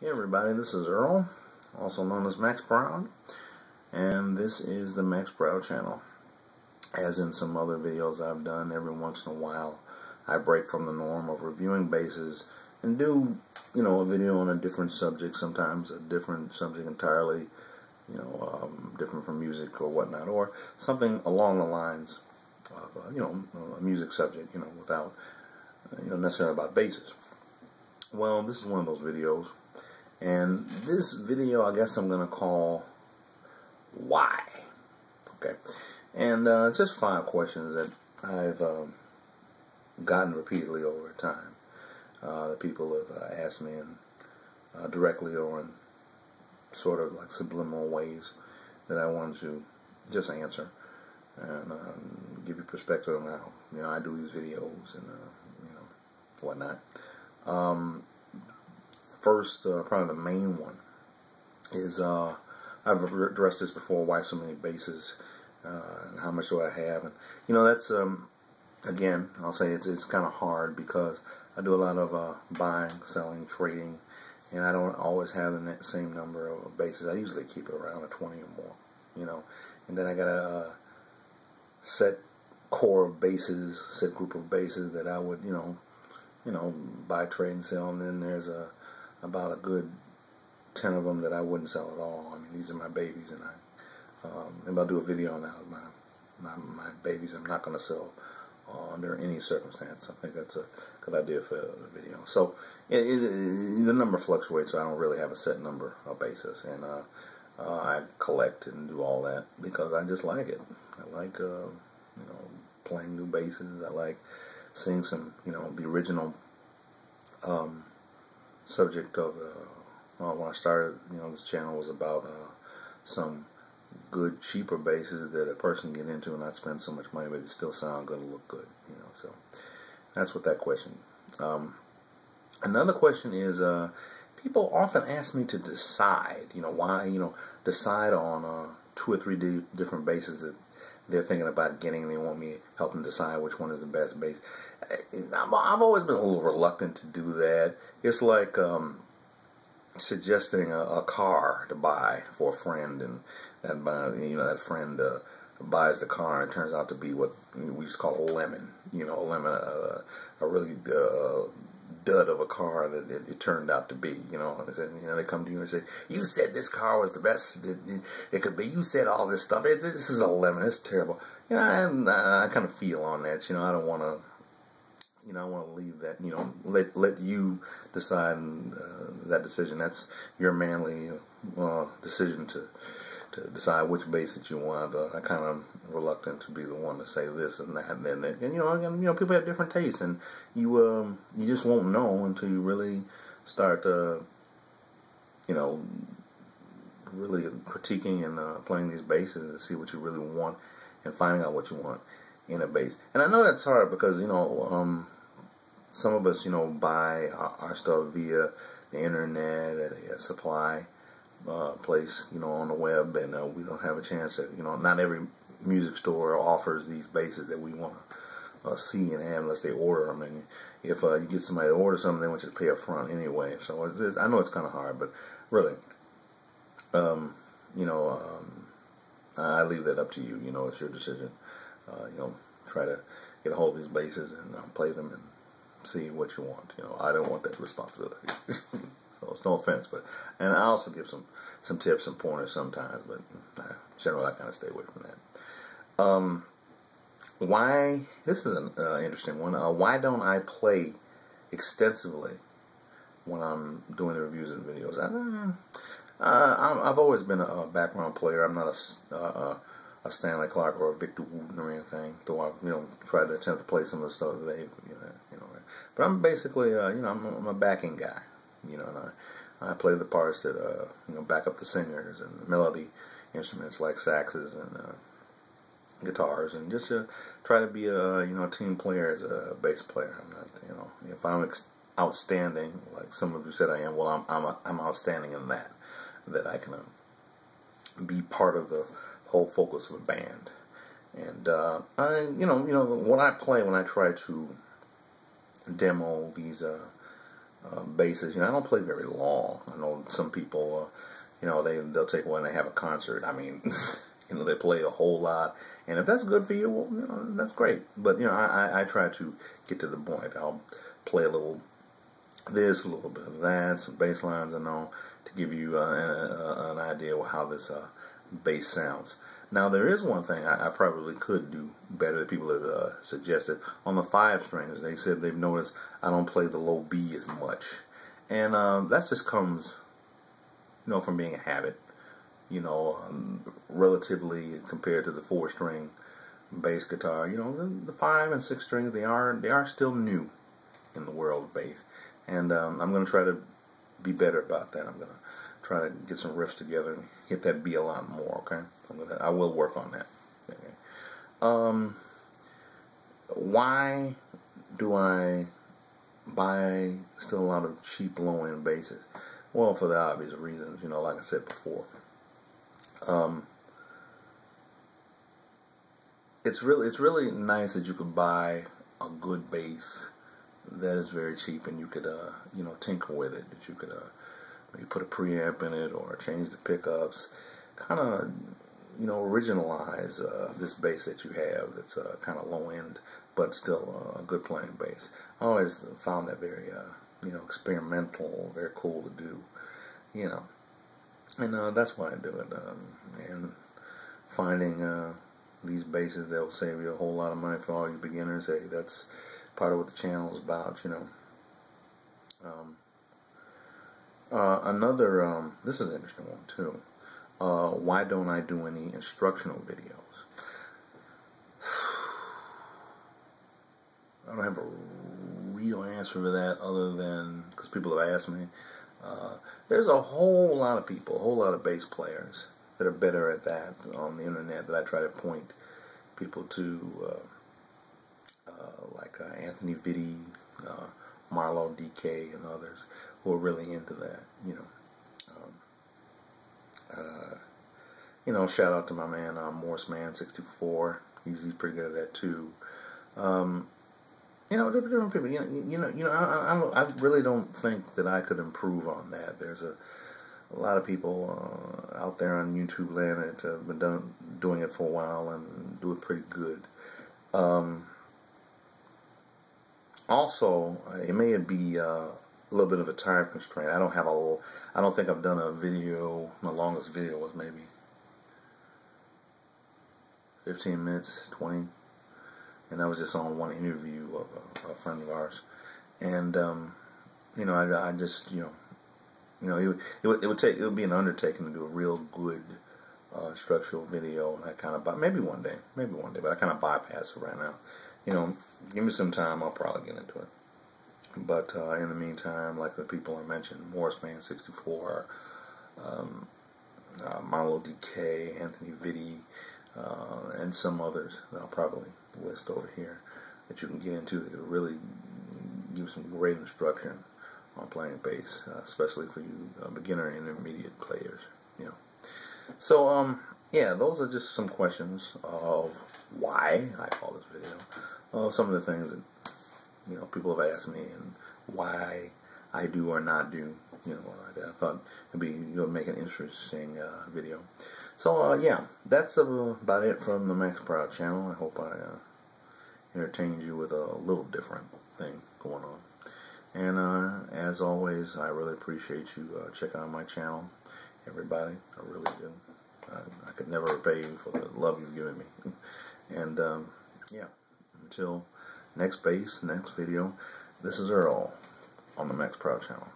Hey everybody, this is Earl, also known as maxproud, and this is the maxproud channel. As in some other videos I've done, every once in a while I break from the norm of reviewing basses and do, a video on a different subject, sometimes a different subject entirely, different from music or whatnot, or something along the lines of, a music subject, without, necessarily about basses. Well, this is one of those videos. And this video, I guess I'm going to call Why? Okay. And it's just 5 questions that I've gotten repeatedly over time. That people have asked me in directly or in sort of like subliminal ways that I wanted to just answer and give you perspective on how I do these videos and whatnot. First, probably the main one is, I've addressed this before, why so many basses, and how much do I have, and that's, again, I'll say it's kind of hard because I do a lot of buying, selling, trading, and I don't always have the same number of basses. I usually keep it around a 20 or more, and then I got a set core of basses, set group of basses that I would, buy, trade, and sell, and then there's about a good 10 of them that I wouldn't sell at all. I mean, these are my babies, and maybe I'll do a video on that. My babies I'm not going to sell under any circumstance. I think that's a good idea for the video. So the number fluctuates, so I don't really have a set number of basses, and I collect and do all that because I just like it. I like playing new basses. I like seeing some the original subject of when I started this channel was about some good cheaper basses that a person can get into and not spend so much money, but they still sound good and look good, so that's what that question. Another question is, people often ask me to decide, why, decide on 2 or 3 different basses that they're thinking about getting. They want me to help them decide which one is the best bass. I've always been a little reluctant to do that. It's like suggesting a car to buy for a friend, and that friend buys the car, and it turns out to be what we used to call a lemon. A really dud of a car that it turned out to be. They come to you and say, "You said this car was the best it could be. You said all this stuff. This is a lemon. It's terrible." I kind of feel on that. I don't want to. I want to leave that. Let you decide that decision. That's your manly decision to decide which bass that you want. I kind of reluctant to be the one to say this and that and that. And people have different tastes, and you just won't know until you really start really critiquing and playing these basses to see what you really want and finding out what you want in a bass. And I know that's hard because some of us buy our stuff via the internet at a supply place, on the web, and we don't have a chance to, not every music store offers these basses that we want to see and have unless they order them. And if you get somebody to order something, they want you to pay up front anyway. So I know it's kind of hard, but really, I leave that up to you. It's your decision. Try to get a hold of these basses and play them and see what you want. I don't want that responsibility. So it's no offense, and I also give some tips and pointers sometimes, but generally I kind of stay away from that. Why? This is an interesting one. Why don't I play extensively when I'm doing the reviews and videos? I've always been a background player. I'm not a Stanley Clarke or a Victor Wooten or anything, though I've tried to attempt to play some of the stuff that they, But I'm basically, I'm a backing guy, and I play the parts that, back up the singers and the melody instruments like saxes and guitars, and just try to be a, team player as a bass player. I'm not, if I'm outstanding, like some of you said I am, well, I'm outstanding in that I can be part of the whole focus of a band. And what I play when I try to demo these basses. You know, I don't play very long. I know some people, you know, they'll take one and they have a concert. I mean, you know, they play a whole lot, and if that's good for you, well, you know, that's great. But you know, I try to get to the point. I'll play a little this, a little bit of that, some bass lines and all, to give you an idea of how this bass sounds. Now, there is one thing I probably could do better that people have suggested. On the 5 strings, they said they've noticed I don't play the low B as much. And that just comes, you know, from being a habit. You know, relatively compared to the 4-string bass guitar, you know, the 5 and 6 strings, they are still new in the world of bass. And I'm going to try to be better about that. I'm going to try to get some riffs together and hit that B a lot more, okay? I will work on that. Okay. Why do I buy still a lot of cheap low-end basses? Well, for the obvious reasons, you know, like I said before. It's really nice that you could buy a good bass that is very cheap, and you could you know, tinker with it. That you could maybe put a preamp in it or change the pickups, kind of, you know, originalize this bass that you have that's kind of low end but still a good playing bass. I always found that very you know, experimental, very cool to do, you know, and that's why I do it. And finding these basses, they'll save you a whole lot of money for all you beginners. Hey, that's part of what the channel is about, you know. This is an interesting one too. Why don't I do any instructional videos? I don't have a real answer to that other than because people have asked me. There's a whole lot of people, a whole lot of bass players that are better at that on the internet that I try to point people to, like Anthony Vitti, Marlo DK, and others who are really into that, you know. You know, shout out to my man Morseman64. He's pretty good at that too. You know, different people. I really don't think that I could improve on that. There's a lot of people out there on YouTube land that have been doing it for a while and do it pretty good. Also, it may be a little bit of a time constraint. I don't think I've done a video. My longest video was maybe 15 minutes, 20, and that was just on one interview of a friend of ours. And you know, I just, you know, it would be an undertaking to do a real good structural video, and I kind of maybe one day, but I kind of bypass it right now. You know, give me some time, I'll probably get into it. But in the meantime, like the people I mentioned, Morseman64, Marlo DK, Anthony Vitti, and some others that I'll probably list over here that you can get into that will really give some great instruction on playing bass, especially for you beginner and intermediate players, you know. So, yeah, those are just some questions of why I call this video. Some of the things that, you know, people have asked me and why I do or not do, you know, I thought it'd be, you know, make an interesting video. So, yeah, that's about it from the Max Proud channel. I hope I entertained you with a little different thing going on. And as always, I really appreciate you checking out my channel, everybody. I really do. I could never repay you for the love you've given me. And yeah, until next video, this is Earl on the Max Proud channel.